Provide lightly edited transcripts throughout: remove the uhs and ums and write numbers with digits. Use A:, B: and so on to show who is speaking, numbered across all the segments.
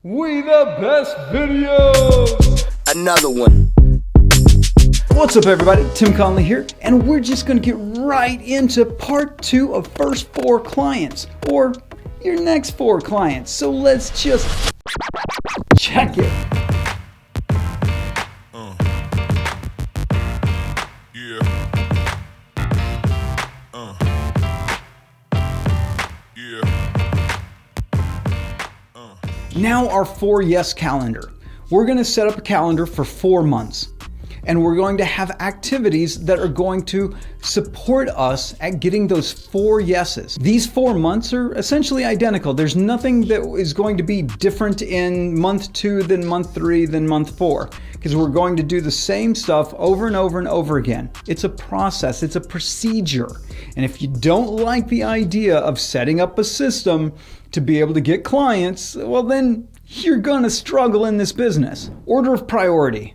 A: We the best videos!
B: Another one.
A: What's up everybody, Tim Conley here, and we're just going to get right into part 2 of first 4 clients, or your next 4 clients. So let's just check it. Now our 4 yes calendar. We're going to set up a calendar for 4 months. And we're going to have activities that are going to support us at getting those 4 yeses. These 4 months are essentially identical. There's nothing that is going to be different in month 2 than month 3 than month 4, because we're going to do the same stuff over and over and over again. It's a process, it's a procedure. And if you don't like the idea of setting up a system to be able to get clients, well then you're gonna struggle in this business. Order of priority.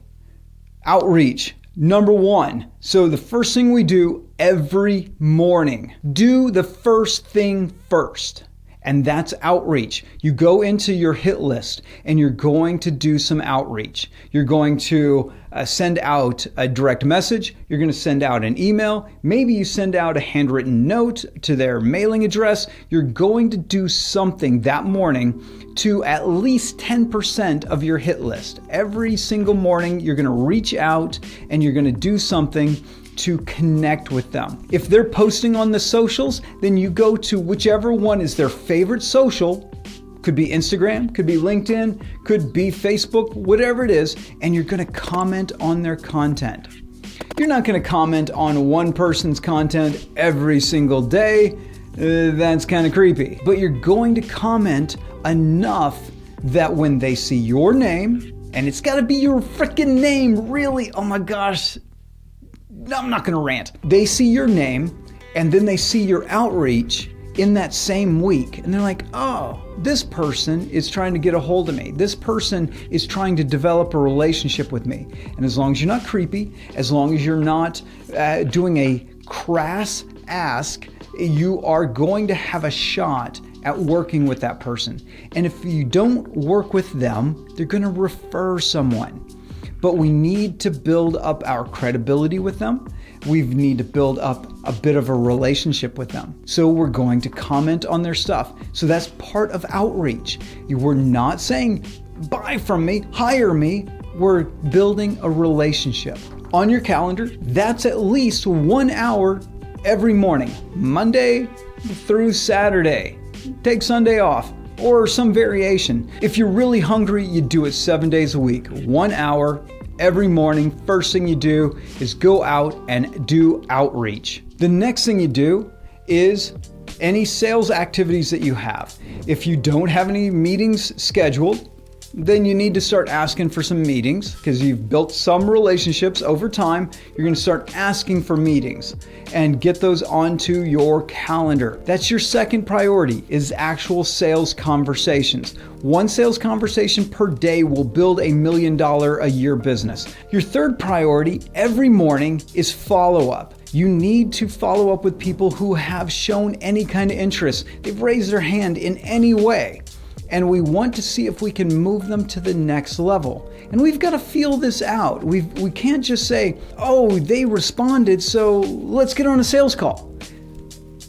A: Outreach, number 1. So the first thing we do every morning, do the first thing first. And that's outreach. You go into your hit list and you're going to do some outreach. You're going to send out a direct message. You're going to send out an email. Maybe you send out a handwritten note to their mailing address. You're going to do something that morning to at least 10% of your hit list. Every single morning, you're going to reach out and you're going to do something to connect with them. If they're posting on the socials, then you go to whichever one is their favorite social. Could be Instagram, could be LinkedIn, could be Facebook, whatever it is, and you're going to comment on their content. You're not going to comment on one person's content every single day. That's kind of creepy. But you're going to comment enough that when they see your name, and it's got to be your freaking name, really, oh my gosh, I'm not going to rant. They see your name and then they see your outreach in that same week. And they're like, oh, this person is trying to get a hold of me. This person is trying to develop a relationship with me. And as long as you're not creepy, as long as you're not doing a crass ask, you are going to have a shot at working with that person. And if you don't work with them, they're going to refer someone. But we need to build up our credibility with them. We need to build up a bit of a relationship with them. So we're going to comment on their stuff. So that's part of outreach. We're not saying, buy from me, hire me. We're building a relationship. On your calendar, that's at least 1 hour every morning, Monday through Saturday. Take Sunday off, or some variation. If you're really hungry, you do it 7 days a week, 1 hour every morning. First thing you do is go out and do outreach. The next thing you do is any sales activities that you have. If you don't have any meetings scheduled, then you need to start asking for some meetings, because you've built some relationships over time. You're going to start asking for meetings and get those onto your calendar. That's your second priority, is actual sales conversations. 1 sales conversation per day will build $1 million a year business. Your third priority every morning is follow-up. You need to follow up with people who have shown any kind of interest. They've raised their hand in any way. And we want to see if we can move them to the next level. And we've got to feel this out. We can't just say, oh, they responded, so let's get on a sales call.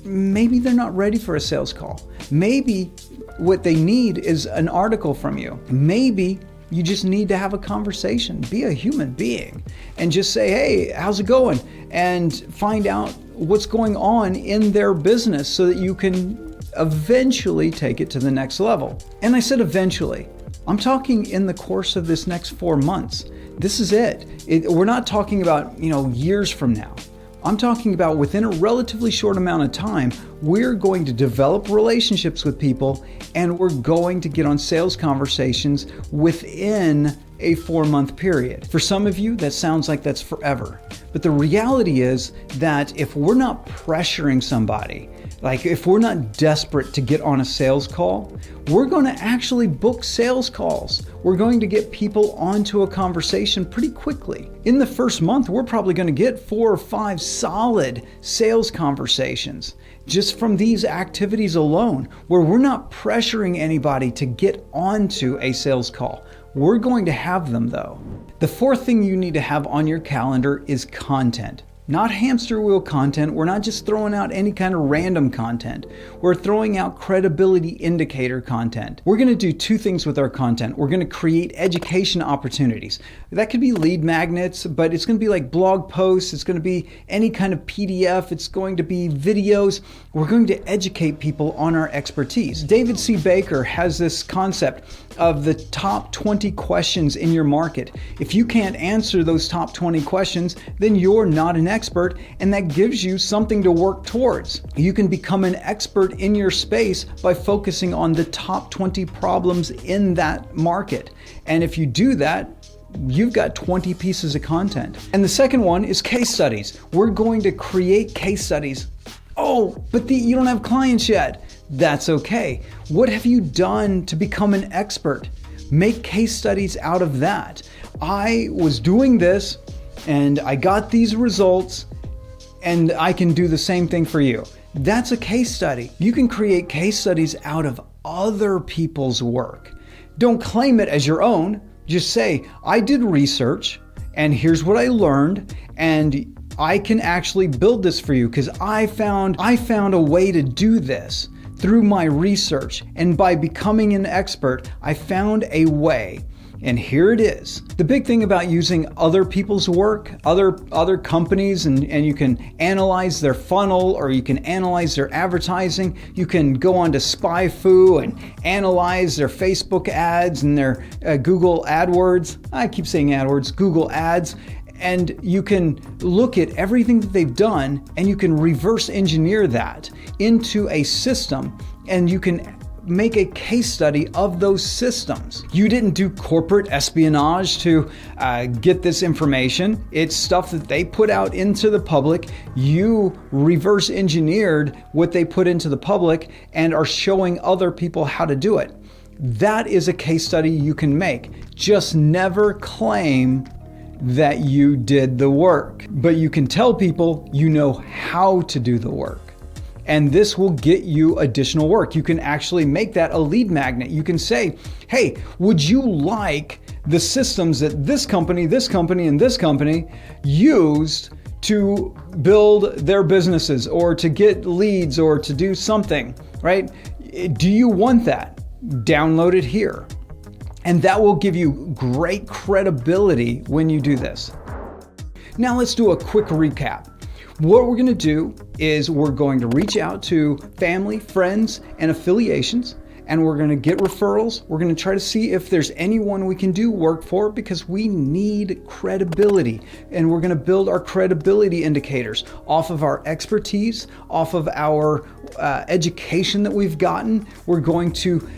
A: Maybe they're not ready for a sales call. Maybe what they need is an article from you. Maybe you just need to have a conversation, be a human being, and just say, hey, how's it going? And find out what's going on in their business so that you can eventually take it to the next level. And I said eventually. I'm talking in the course of this next 4 months. This is it. We're not talking about, years from now. I'm talking about within a relatively short amount of time, we're going to develop relationships with people and we're going to get on sales conversations within a 4-month period. For some of you, that sounds like that's forever. But the reality is that if we're not pressuring somebody, like if we're not desperate to get on a sales call, we're going to actually book sales calls. We're going to get people onto a conversation pretty quickly. In the first month, we're probably going to get 4 or 5 solid sales conversations. just from these activities alone, where we're not pressuring anybody to get onto a sales call. We're going to have them though. The fourth thing you need to have on your calendar is content. Not hamster wheel content. We're not just throwing out any kind of random content. We're throwing out credibility indicator content. We're going to do two things with our content. We're going to create education opportunities. That could be lead magnets, but it's going to be like blog posts. It's going to be any kind of PDF. It's going to be videos. We're going to educate people on our expertise. David C. Baker has this concept of the top 20 questions in your market. If you can't answer those top 20 questions, then you're not an expert, and that gives you something to work towards. You can become an expert in your space by focusing on the top 20 problems in that market. And if you do that, you've got 20 pieces of content. And the second one is case studies. We're going to create case studies. Oh, but you don't have clients yet. That's okay. What have you done to become an expert? Make case studies out of that. I was doing this and I got these results, and I can do the same thing for you. That's a case study. You can create case studies out of other people's work. Don't claim it as your own. Just say, I did research and here's what I learned, and I can actually build this for you because I found a way to do this through my research, and by becoming an expert, I found a way. And here it is. The big thing about using other people's work, other companies, and you can analyze their funnel, or you can analyze their advertising. You can go on to SpyFu and analyze their Facebook ads and their Google AdWords. I keep saying AdWords, Google ads. And you can look at everything that they've done, and you can reverse engineer that into a system, and you can make a case study of those systems. You didn't do corporate espionage to get this information. It's stuff that they put out into the public. You reverse engineered what they put into the public and are showing other people how to do it. That is a case study you can make. Just never claim that you did the work, but you can tell people you know how to do the work. And this will get you additional work. You can actually make that a lead magnet. You can say, hey, would you like the systems that this company, and this company used to build their businesses, or to get leads, or to do something, right? Do you want that? Download it here. And that will give you great credibility when you do this. Now let's do a quick recap. What we're going to do is we're going to reach out to family, friends, and affiliations, and we're going to get referrals. We're going to try to see if there's anyone we can do work for, because we need credibility, and we're going to build our credibility indicators off of our expertise, off of our education that we've gotten. We're going to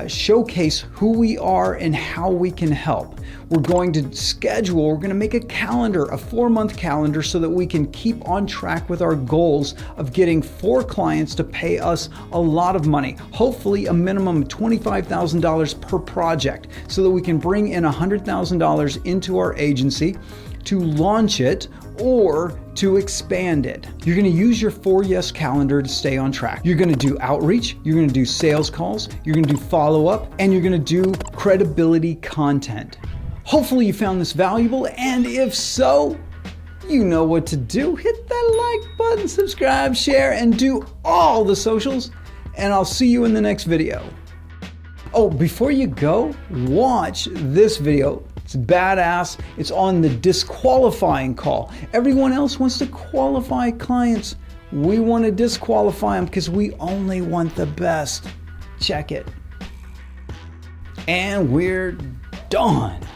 A: showcase who we are and how we can help. We're going to schedule, we're going to make a calendar, a 4-month calendar, so that we can keep on track with our goals of getting 4 clients to pay us a lot of money, hopefully a minimum of $25,000 per project, so that we can bring in $100,000 into our agency to launch it or to expand it. You're going to use your 4YES calendar to stay on track. You're going to do outreach, you're going to do sales calls, you're going to do follow-up, and you're going to do credibility content. Hopefully you found this valuable, and if so, you know what to do. Hit that like button, subscribe, share, and do all the socials, and I'll see you in the next video. Oh, before you go, watch this video. It's badass. It's on the disqualifying call. Everyone else wants to qualify clients. We want to disqualify them because we only want the best. Check it. And we're done.